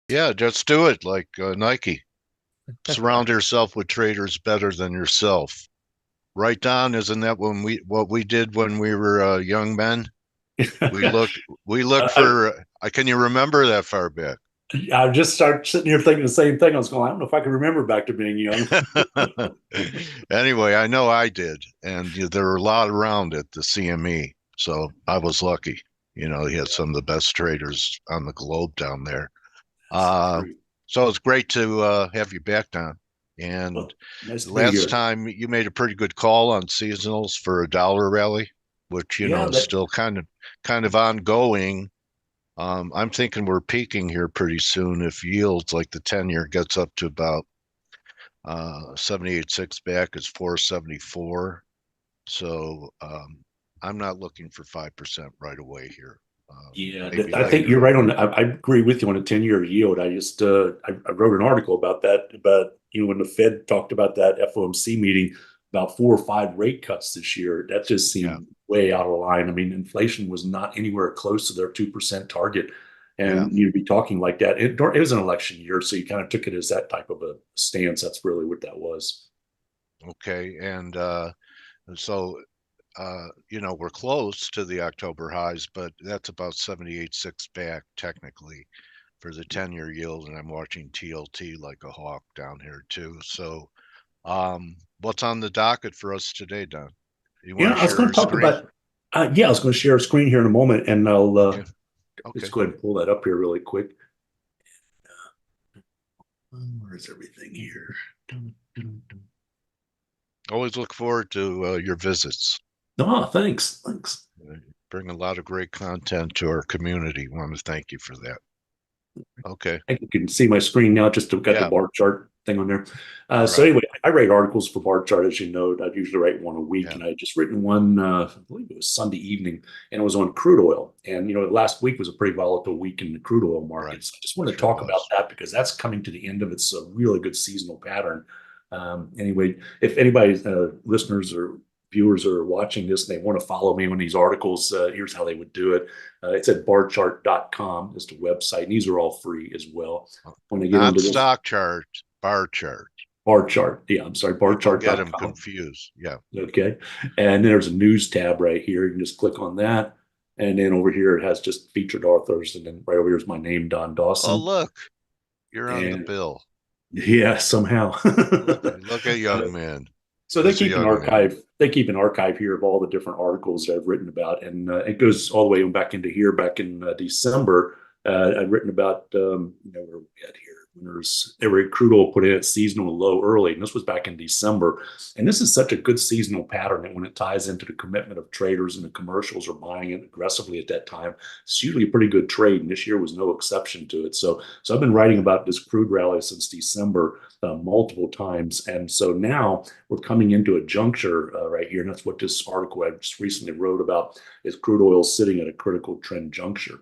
Yeah, just do it like Nike. Surround yourself with traders better than yourself. Right, Don? Isn't that what we did when we were young men? We looked we looked I, for. Can you remember that far back? I just started sitting here thinking the same thing. I was going, I don't know if I can remember back to being young. Anyway, I know I did, and there were a lot around at the CME, so I was lucky. He had some of the best traders on the globe down there. That's the Uh, truth. so it's great to have you back, Don. And Well, nice to be last here. time you made a pretty good call on seasonals for a dollar rally, which Yeah, is that still kind of ongoing. I'm thinking we're peaking here pretty soon if yields like the 10-year gets up to about 78.6 back is 474. So I'm not looking for 5% right away here. Yeah, Maybe I think you're later. right on. I agree with you on a 10-year yield. I wrote an article about that, about when the Fed talked about that FOMC meeting about 4 or 5 rate cuts this year. That just Yeah, seemed way out of line. I mean, inflation was not anywhere close to their 2% target, yeah. and you'd be talking like that. It was an election year, so you kind of took it as that type of a stance. That's really what that was. Okay. And so we're close to the October highs, but that's about 78.6 back technically for the 10-year yield. And I'm watching TLT like a hawk down here too. So what's on the docket for us today, Don? You want Yeah, to I was share going your to talk screen? about. Yeah, I was going to share a screen here in a moment, and I'll Okay. let's Okay. go ahead and pull that up here really quick. Where's everything here? Always look forward to your visits. Oh, thanks. Thanks. Bring a lot of great content to our community. Want to thank you for that. Okay. I think you can see my screen now. Just got the Yeah. bar chart thing on there. So Right. anyway, I write articles for bar chart, as you know. I usually write one a week, Yeah. and I just written one. I believe it was Sunday evening, and it was on crude oil. And last week was a pretty volatile week in the crude oil Right. markets. I just want to Sure talk about was. that because that's coming to the end of its really good seasonal pattern. Anyway, if anybody, listeners or viewers are watching this and they want to follow me on these articles, here's how they would do it. It's at barchart.com is the website. And these are all free as well. When they get Not into this stock chart, bar chart. bar chart, yeah, I'm sorry, People get them barchart.com. confused. Yeah. Okay. And then there's a news tab right here. You can just click on that. And then over here, it has just featured authors. And then right over here is my name, Don Oh, Dawson. look, you're on the And bill. yeah, somehow. Look at young man. So Just a young man. they keep an archive here of all the different articles that I've written about, and it goes all the way back into here. Back in December, I've written about where we at here. When there's every crude oil put in its seasonal low early, and this was back in December. And this is such a good seasonal pattern that when it ties into the commitment of traders and the commercials are buying it aggressively at that time, it's usually a pretty good trade. And this year was no exception to it. So I've been writing about this crude rally since December multiple times, and so now we're coming into a juncture right here, and that's what this article I just recently wrote about is crude oil sitting at a critical trend juncture.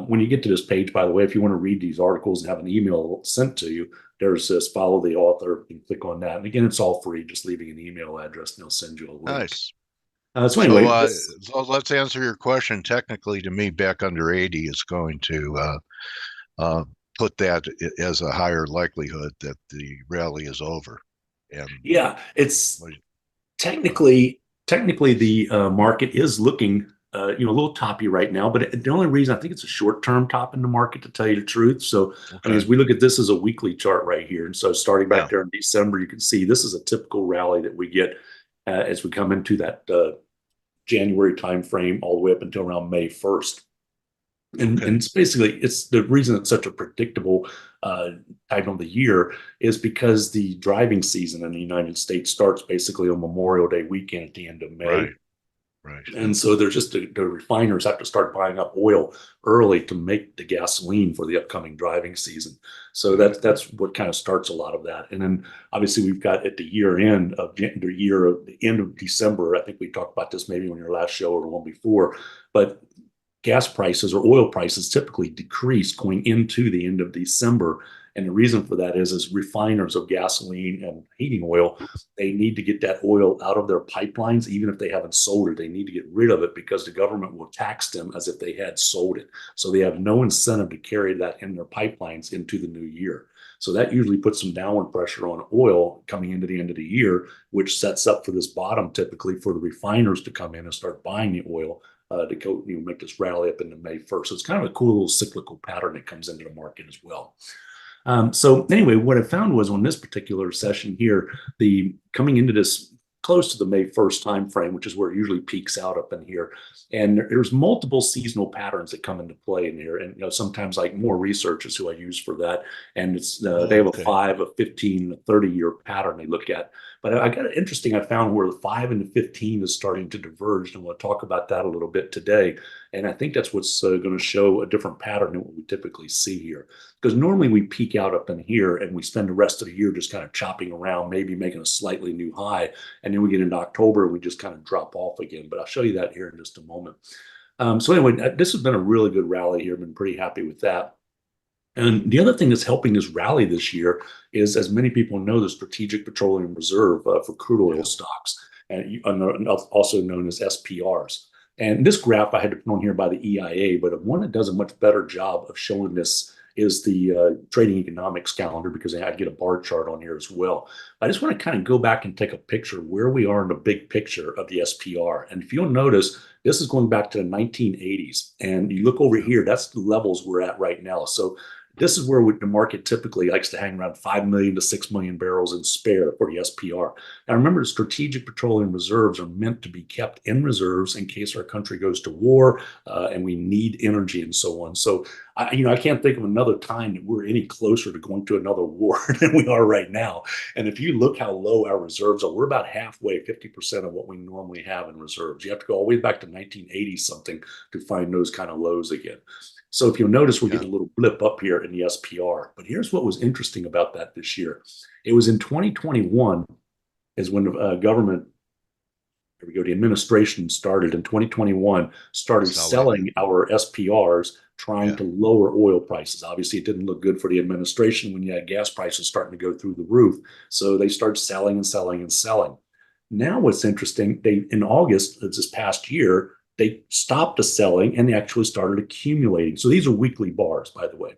When you get to this page, by the way, if you want to read these articles and have an email sent to you, there's this follow the author. You can click on that. And again, it's all free, just leaving an email address and they'll send you a link. Nice. So So, anyway, this so let's answer your question. Technically, to me, back under 80 is going to uh, put that as a higher likelihood that the rally is over. And yeah, it's what, what, technically the market is looking a little toppy right now, but the only reason I think it's a short-term top in the market, to tell you the truth. So I mean, okay. as we look at this as a weekly chart right here, and so starting back Yeah. there in December, you can see this is a typical rally that we get as we come into that January timeframe all the way up until around May 1st. And Okay. it's basically, it's the reason it's such a predictable time of the year is because the driving season in the United States starts basically on Memorial Day weekend at the end of May. Right. Right. And so there's just the refiners have to start buying up oil early to make the gasoline for the upcoming driving season. So Yeah. that's what kind of starts a lot of that. And then obviously we've got at the year end of the end of December. I think we talked about this maybe on your last show or the one before, but gas prices or oil prices typically decrease going into the end of December. And the reason for that is refiners of gasoline and heating oil, they need to get that oil out of their pipelines, even if they haven't sold it. They need to get rid of it because the government will tax them as if they had sold it. So they have no incentive to carry that in their pipelines into the new year. So that usually puts some downward pressure on oil coming into the end of the year, which sets up for this bottom typically for the refiners to come in and start buying the oil to go, make this rally up into May 1st. So it's kind of a cool little cyclical pattern that comes into the market as well. So anyway, what I found was on this particular session here, the coming into this close to the May 1st time frame, which is where it usually peaks out up in here. And there's multiple seasonal patterns that come into play in here. And sometimes like more research is who I use for that. And it's they have a 5, a 15, a 30-year pattern they look at. But I got it interesting. I found where the 5 and the 15 is starting to diverge, and we'll talk about that a little bit today. And I think that's what's going to show a different pattern than what we typically see here. Because normally we peak out up in here and we spend the rest of the year just kind of chopping around, maybe making a slightly new high. And then we get into October and we just kind of drop off again. But I'll show you that here in just a moment. So anyway, this has been a really good rally here. I've been pretty happy with that. And the other thing that's helping this rally this year is, as many people know, the Strategic Petroleum Reserve for crude oil stocks, and also known as SPRs. And this graph I had to put on here by the EIA, but one that does a much better job of showing this is the trading economics calendar, because I get a bar chart on here as well. I just want to kind of go back and take a picture of where we are in the big picture of the SPR. And if you'll notice, this is going back to the 1980s. And you look over here, that's the levels we're at right now. So this is where the market typically likes to hang around 5 million to 6 million barrels in spare for the SPR. Now, remember, the strategic petroleum reserves are meant to be kept in reserves in case our country goes to war and we need energy and so on. So, I can't think of another time that we're any closer to going to another war than we are right now. And if you look how low our reserves are, we're about halfway, 50% of what we normally have in reserves. You have to go all the way back to 1980 something to find those kind of lows again. So if you'll notice, we're getting a little blip up here in the SPR. But here's what was interesting about that this year. It was in 2021 is when the government, there we go, the administration started in 2021, started selling our SPRs, trying to lower oil prices. Obviously, it didn't look good for the administration when you had gas prices starting to go through the roof. So they started selling and selling and selling. Now what's interesting, in August of this past year, they stopped the selling and they actually started accumulating. So these are weekly bars, by the way.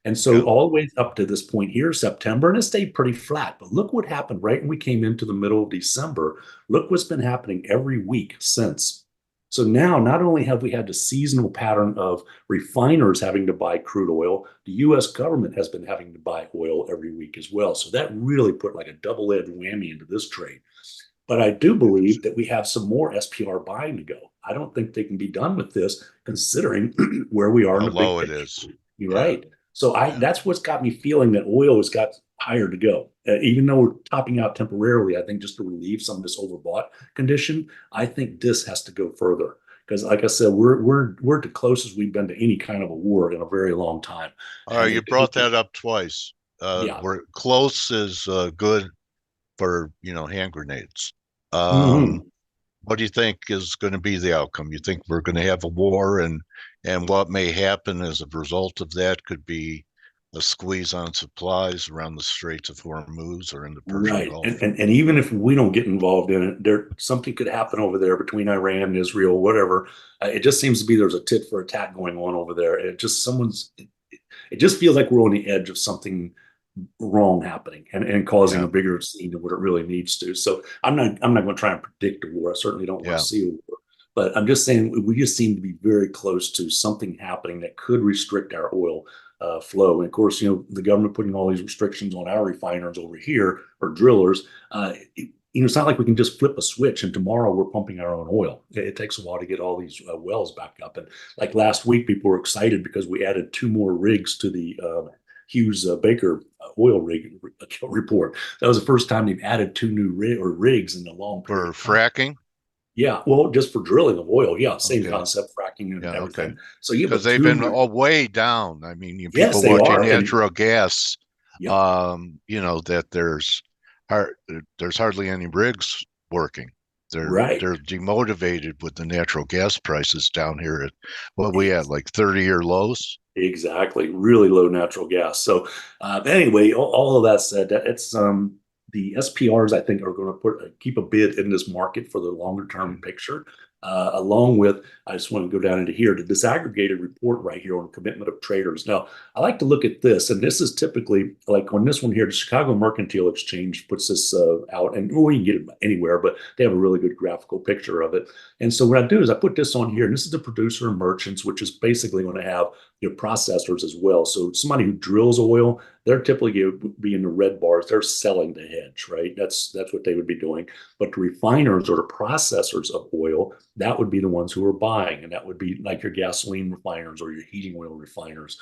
And so all the way up to this point here, September, and it stayed pretty flat. But look what happened right when we came into the middle of December. Look what's been happening every week since. So now, not only have we had the seasonal pattern of refiners having to buy crude oil, the U.S. government has been having to buy oil every week as well. So that really put like a double-edged whammy into this trade. But I do believe that we have some more SPR buying to go. I don't think they can be done with this, considering where we are in the big picture. It is. You're right. So that's what's got me feeling that oil has got higher to go. Even though we're topping out temporarily, I think just to relieve some of this overbought condition, I think this has to go further. Because, like I said, we're the closest we've been to any kind of a war in a very long time. All right, you brought that up twice. We're close is good for hand grenades. What do you think is going to be the outcome? You think we're going to have a war, and what may happen as a result of that could be a squeeze on supplies around the Straits of Hormuz or in the Persian Gulf? And even if we don't get involved in it, something could happen over there between Iran and Israel, whatever. It just seems to be there's a tit for a tat going on over there. It just feels like we're on the edge of something wrong happening and causing a bigger scene than what it really needs to. So I'm not going to try and predict a war. I certainly don't want to see a war, but I'm just saying we just seem to be very close to something happening that could restrict our oil flow. And of course, the government putting all these restrictions on our refiners over here or drillers. It's not like we can just flip a switch and tomorrow we're pumping our own oil. It takes a while to get all these wells back up. And like last week, people were excited because we added 2 more rigs to the Hughes Baker oil rig report. That was the first time they've added 2 new rigs in a long period. For fracking? Yeah, well, just for drilling of oil. Yeah, same concept, fracking and everything. So because they've been way down. I mean, people watching natural gas, that there's hardly any rigs working. Right. they're demotivated with the natural gas prices down here at what we had like 30-year lows. Exactly. Really low natural gas. So anyway, all of that said, that it's the SPRs I think are going to keep a bid in this market for the longer term Okay. picture. Along with, I just want to go down into here, the disaggregated report right here on commitment of traders. Now, I like to look at this, and this is typically like on this one here, the Chicago Mercantile Exchange puts this out, and well, you can get it anywhere, but they have a really good graphical picture of it. And so what I do is I put this on here, and this is the producer and merchants, which is basically going to have your processors as well. So somebody who drills oil, they're typically be in the red bars. They're selling the hedge, right? That's what they would be doing. But the refiners or the processors of oil, that would be the ones who are buying, and that would be like your gasoline refiners or your heating oil refiners.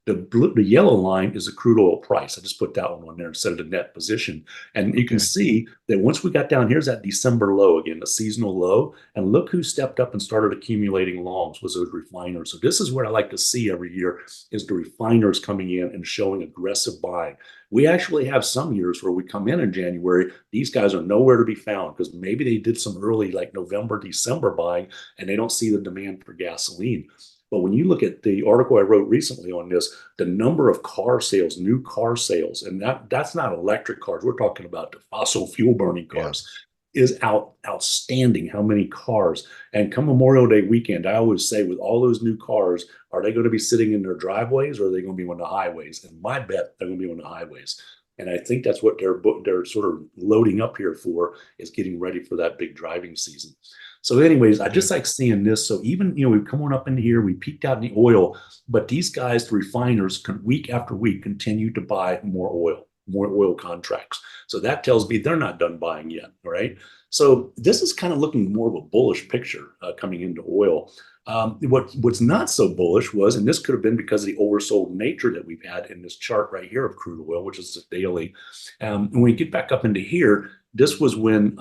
The yellow line is the crude oil price. I just put that one on there instead of the net position. And you can Okay. see that once we got down, here's that December low again, the seasonal low. And look who stepped up and started accumulating longs was those refiners. So this is what I like to see every year is the refiners coming in and showing aggressive buying. We actually have some years where we come in January, these guys are nowhere to be found because maybe they did some early like November, December buying, and they don't see the demand for gasoline. But when you look at the article I wrote recently on this, the number of car sales, new car sales, and that's not electric cars. We're talking about the fossil fuel burning Yeah. cars, is outstanding. How many cars? And come Memorial Day weekend, I always say, with all those new cars, are they going to be sitting in their driveways or are they going to be on the highways? And my bet they're going to be on the highways. And I think that's what they're sort of loading up here for is getting ready for that big driving season. So, anyways, I Okay. just like seeing this. So even we've come on up into here, we peaked out in the oil, but these guys, the refiners, week after week, continue to buy more oil contracts. So that tells me they're not done buying yet. All right. So this is kind of looking more of a bullish picture coming into oil. What's not so bullish was, and this could have been because of the oversold nature that we've had in this chart right here of crude oil, which is a daily. When we get back up into here, this was when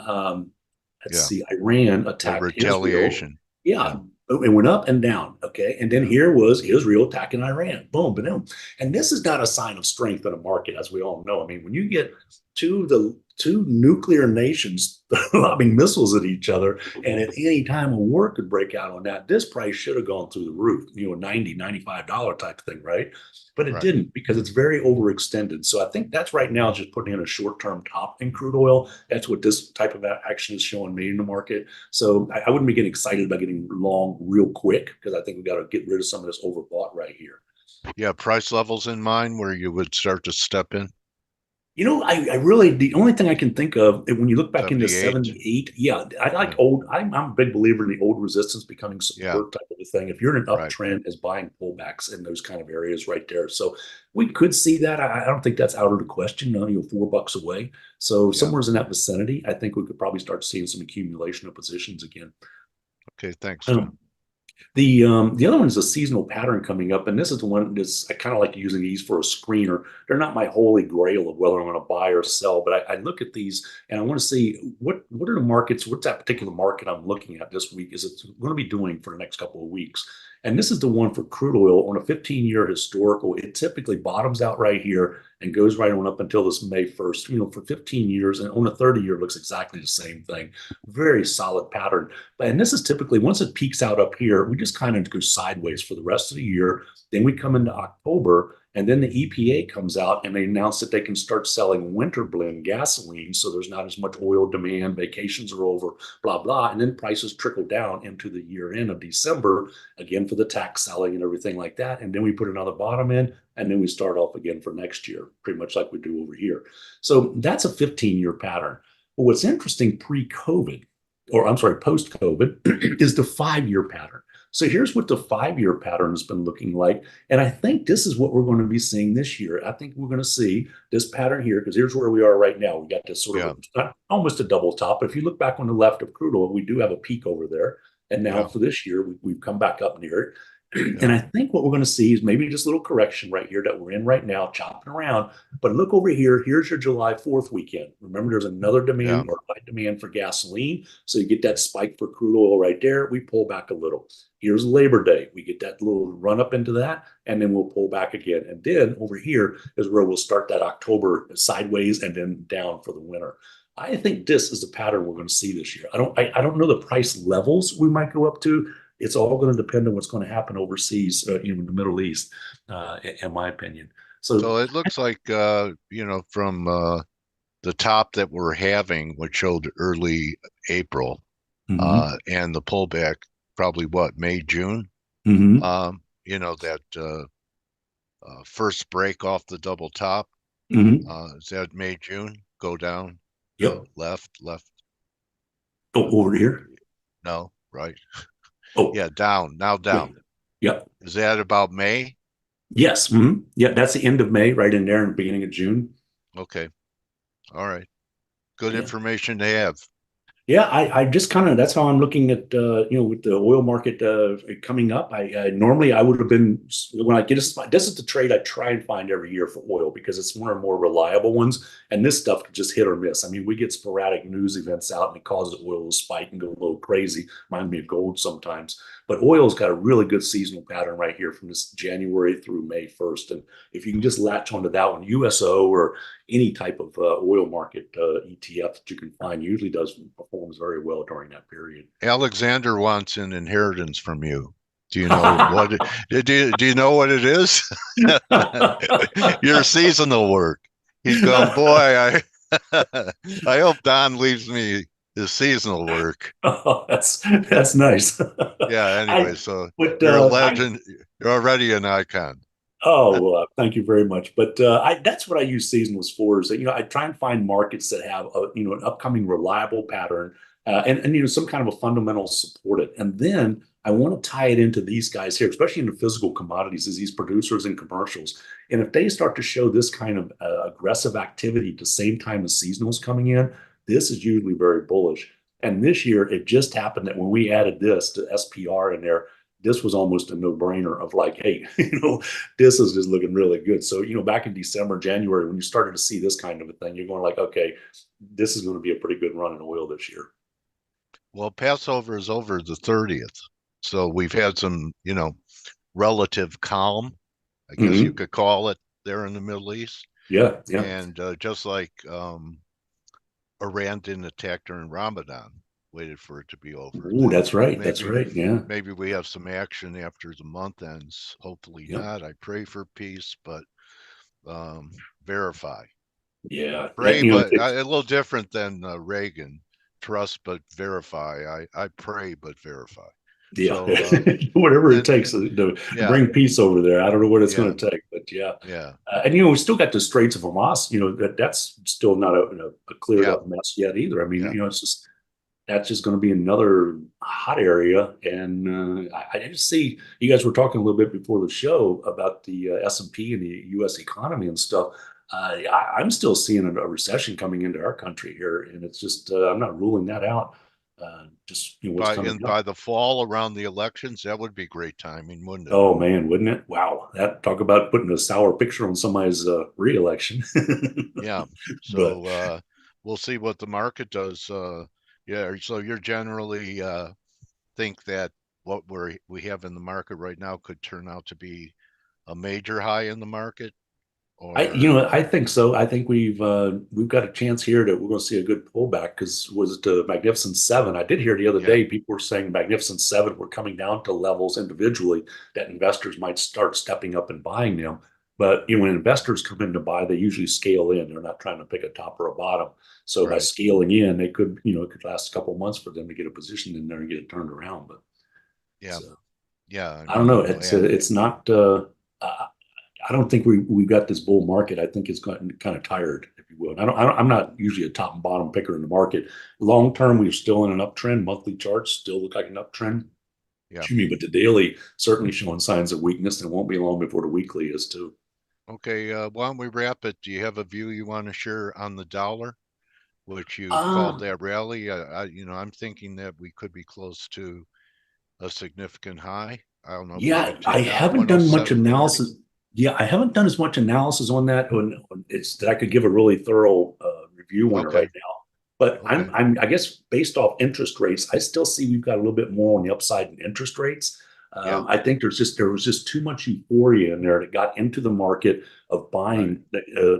let's Yeah. see, Iran The attacked Israel. retaliation. Yeah, Yeah. it went up and down. Okay. And then Yeah. here was Israel attacking Iran. Boom, boom. And this is not a sign of strength in a market, as we all know. I mean, when you get the two nuclear nations lobbing missiles at each other, and at any time a war could break out on that, this price should have gone through the roof, $90, $95 type thing, right? But it Right. didn't because it's very overextended. So I think that's right now just putting in a short-term top in crude oil. That's what this type of action is showing me in the market. So I wouldn't be getting excited about getting long real quick because I think we got to get rid of some of this overbought right here. Yeah. Price levels in mind where you would start to step in. I really, the only thing I can think of when you look back into 78. 78, yeah, I like Yeah. I'm a big believer in the old resistance becoming Yeah. support type of a thing. If you're in an Right. uptrend, is buying pullbacks in those kind of areas right there. So we could see that. I don't think that's out of the question. $4 away. So Yeah. somewhere's in that vicinity, I think we could probably start seeing some accumulation of positions again. Okay. Thanks, Don. Um, the other one is a seasonal pattern coming up, and this is the one that's I kind of like using these for a screener. They're not my holy grail of whether I'm going to buy or sell, but I look at these and I want to see what are the markets, what's that particular market I'm looking at this week is it going to be doing for the next couple of weeks. And this is the one for crude oil on a 15-year historical. It typically bottoms out right here and goes right on up until this May 1st, for 15 years. And on a 30-year, looks exactly the same thing. Very solid pattern. And this is typically, once it peaks out up here, we just kind of go sideways for the rest of the year. Then we come into October, and then the EPA comes out and they announce that they can start selling winter blend gasoline. So there's not as much oil demand, vacations are over, blah, blah. And then prices trickle down into the year end of December, again for the tax selling and everything like that. And then we put another bottom in, and then we start off again for next year, pretty much like we do over here. So that's a 15-year pattern. But what's interesting pre-COVID, or I'm sorry, post-COVID, is the 5-year pattern. So here's what the 5-year pattern has been looking like. And I think this is what we're going to be seeing this year. I think we're going to see this pattern here because here's where we are right now. We got this sort Yeah. of almost a double top. But if you look back on the left of crude oil, we do have a peak over there. And now Yeah. for this year, we've come back up near it. And Yeah. I think what we're going to see is maybe just a little correction right here that we're in right now, chopping around. But look over here. Here's your July 4th weekend. Remember, there's another Yeah. demand or high demand for gasoline. So you get that spike for crude oil right there. We pull back a little. Here's Labor Day. We get that little run up into that, and then we'll pull back again. And then over here is where we'll start that October sideways and then down for the winter. I think this is the pattern we're going to see this year. I don't know the price levels we might go up to. It's all going to depend on what's going to happen overseas, in the Middle East, in my opinion. So, So it looks like, from the top that we're having, which showed early April, mhm, and the pullback, probably what, May, June? mhm, That first break off the double top, mhm. is that May, June? Go down, Yep. left. Oh, over here. No, right. Oh, Yeah, down, now yeah. down. Yep. Is that about May? Yes. Mhm. Yeah, that's the end of May, right in there, and beginning of June. Okay. All right. Good Yeah. information to have. Yeah, I just kind of that's how I'm looking at with the oil market coming up. I normally I would have been when I get this is the trade I try and find every year for oil because it's one of the more reliable ones, and this stuff could just hit or miss. I mean, we get sporadic news events out and it causes oil to spike and go a little crazy. Reminds me of gold sometimes, but oil's got a really good seasonal pattern right here from this January through May 1st, and if you can just latch onto that one, USO or any type of oil market ETF that you can find usually does performs very well during that period. Alexander wants an inheritance from you. Do you know what do you know what it is? Your seasonal work. He's going, boy, I hope Don leaves me his seasonal work. Oh, that's nice. Yeah, I anyway, so but you're a I legend. You're already an icon. Oh, thank you very much. But I that's what I use seasonals for is that I try and find markets that have an upcoming reliable pattern and some kind of a fundamental support it, and then I want to tie it into these guys here, especially in the physical commodities, as these producers and commercials. And if they start to show this kind of aggressive activity at the same time as seasonals coming in, this is usually very bullish. And this year, it just happened that when we added this to SPR in there, this was almost a no-brainer of like, hey, this is just looking really good. So, back in December, January, when you started to see this kind of a thing, you're going like, okay, this is going to be a pretty good run in oil this year. Well, Passover is over the 30th. So we've had some, relative calm, I guess you Mm-hmm. could call it, there in the Middle East. Yeah, yeah. And just like Iran didn't attack during Ramadan, waited for it to be over. Ooh, Then that's right. That's maybe right. Yeah, maybe we have some action after the month ends. Hopefully yeah, not. I pray for peace, but um, verify. yeah. Pray, but a little different than Reagan. Trust but verify. I pray but verify. yeah. So Whatever it and takes to yeah, bring peace over there. I don't know what it's yeah, going to take, but yeah. yeah, And we still got the Straits of Hamas. That's still not a cleared yeah, up mess yet either. I mean, yeah. it's just that's just going to be another hot area. And I just see you guys were talking a little bit before the show about the S&P and the U.S. economy and stuff. I'm still seeing a recession coming into our country here, and it's just I'm not ruling that out. Just what's coming up. By the fall around the elections, that would be great timing, wouldn't it? Oh man, wouldn't it? Wow, that talk about putting a sour picture on somebody's reelection. Yeah. But So we'll see what the market does. Yeah. So you're generally think that what we have in the market right now could turn out to be a major high in the market, or I think so. I think we've got a chance here that we're going to see a good pullback because was it the Magnificent Seven? I did hear the other yeah, day people were saying Magnificent Seven were coming down to levels individually that investors might start stepping up and buying them. But when investors come in to buy, they usually scale in. They're not trying to pick a top or a bottom. So by right. scaling in, they could it could last a couple of months for them to get a position in there and get it turned around. But Yeah. so Yeah. I I don't mean, know. It's not. I don't think we got this bull market. I think it's gotten kind of tired, if you will. I'm not usually a top and bottom picker in the market. Long term, we're still in an uptrend. Monthly charts still look like an uptrend. yeah. Excuse me, but the daily certainly showing signs of weakness, and it won't be long before the weekly is too. Okay. Why don't we wrap it? Do you have a view you want to share on the dollar, which you called Uh, that rally? I'm thinking that we could be close to a significant high. I don't know if we yeah, could I take out haven't done much 107.40. analysis. Yeah, I haven't done as much analysis on that. It's that I could give a really thorough review on it Okay. right now. But I'm, Okay. I'm, I guess based off interest rates, I still see we've got a little bit more on the upside in interest rates. Yeah. I think there was just too much euphoria in there that got into the market of Right. buying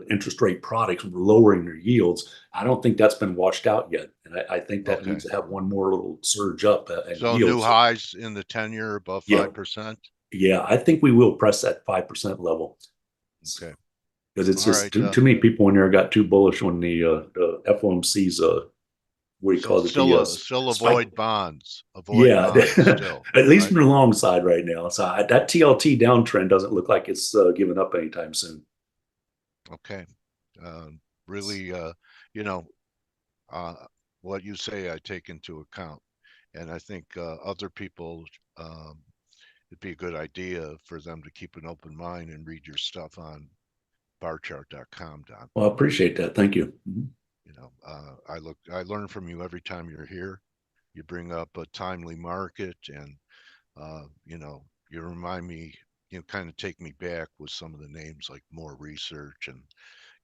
interest rate products and lowering their yields. I don't think that's been washed out yet, and I think that Okay. needs to have one more little surge up in So new yields. highs in the 10-year above Yeah, 5%. yeah, I think we will press that 5% level Okay. because it's All just right. too many people in there got too bullish on the FOMC's what do you So call it? The still spike. avoid bonds. Avoid Yeah, bonds still, at least right? from the long side right now. So that TLT downtrend doesn't look like it's giving up anytime soon. Okay. Really, you know, uh, what you say I take into account. And I think other people, it'd be a good idea for them to keep an open mind and read your stuff on barchart.com, Don. Well, I appreciate that. Thank you. Mhm. I learn from you every time you're here. You bring up a timely market, and you remind me, kind of take me back with some of the names like More Research and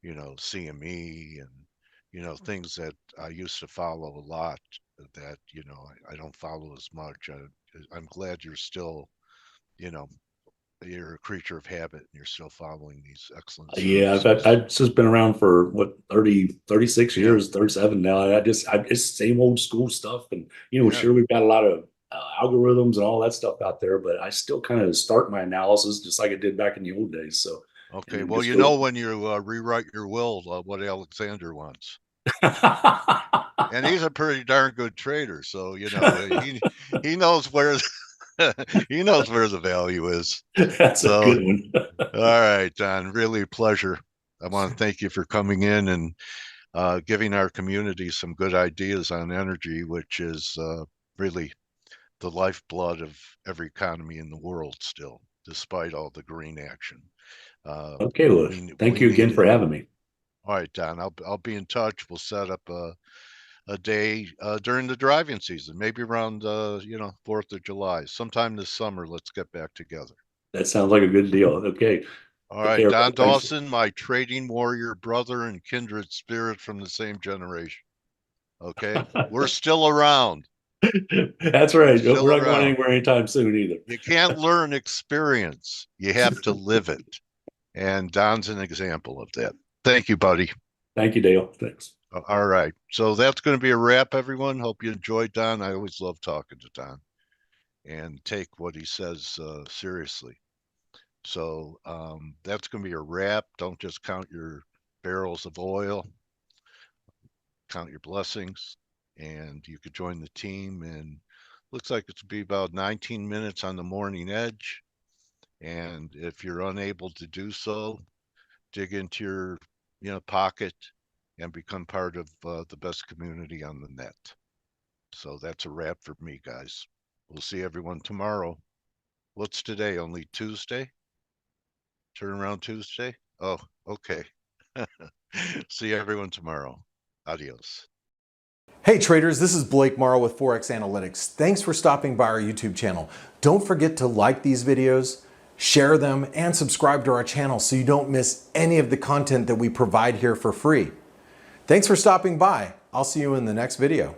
CME and things that I used to follow a lot that I don't follow as much. I'm glad you're still, you know, you're a creature of habit and you're still following these excellent Yeah, services. I've just been around for what 36 Yeah, years, 37 now. I just same old school stuff. And, yeah. sure, we've got a lot of algorithms and all that stuff out there, but I still kind of start my analysis just like I did back in the old days. So, and Okay. then Well, just go. when you rewrite your will, what Alexander wants. And he's a pretty darn good trader, so he knows where he knows where the value is. That's a So, good one. all right, Don, really a pleasure. I want to thank you for coming in and giving our community some good ideas on energy, which is really the lifeblood of every economy in the world still, despite all the green action. Uh, Okay, well, thank we you need again it. for having me. All right, Don, I'll be in touch. We'll set up a day during the driving season, maybe around 4th of July, sometime this summer. Let's get back together. That sounds like a good deal. Okay, All take right, care, Don everybody. Thanks. Dawson, my trading warrior brother and kindred spirit from the same generation. Okay, we're still around. That's We're right. still We're not going around. anywhere anytime soon either. You can't learn experience. You have to live it. And Don's an example of that. Thank you, buddy. Thank you, Dale. Thanks. All right. So that's going to be a wrap, everyone. Hope you enjoyed Don. I always love talking to Don and take what he says seriously. So that's going to be a wrap. Don't just count your barrels of oil, count your blessings, and you could join the team. And looks like it's be about 19 minutes on the morning edge. And if you're unable to do so, dig into your pocket and become part of the best community on the net. So that's a wrap for me, guys. We'll see everyone tomorrow. What's today? Only Tuesday? Turnaround Tuesday? Oh, okay. See everyone tomorrow. Adios. Hey traders, this is Blake Morrow with Forex Analytix. Thanks for stopping by our YouTube channel. Don't forget to like these videos, share them, and subscribe to our channel so you don't miss any of the content that we provide here for free. Thanks for stopping by. I'll see you in the next video.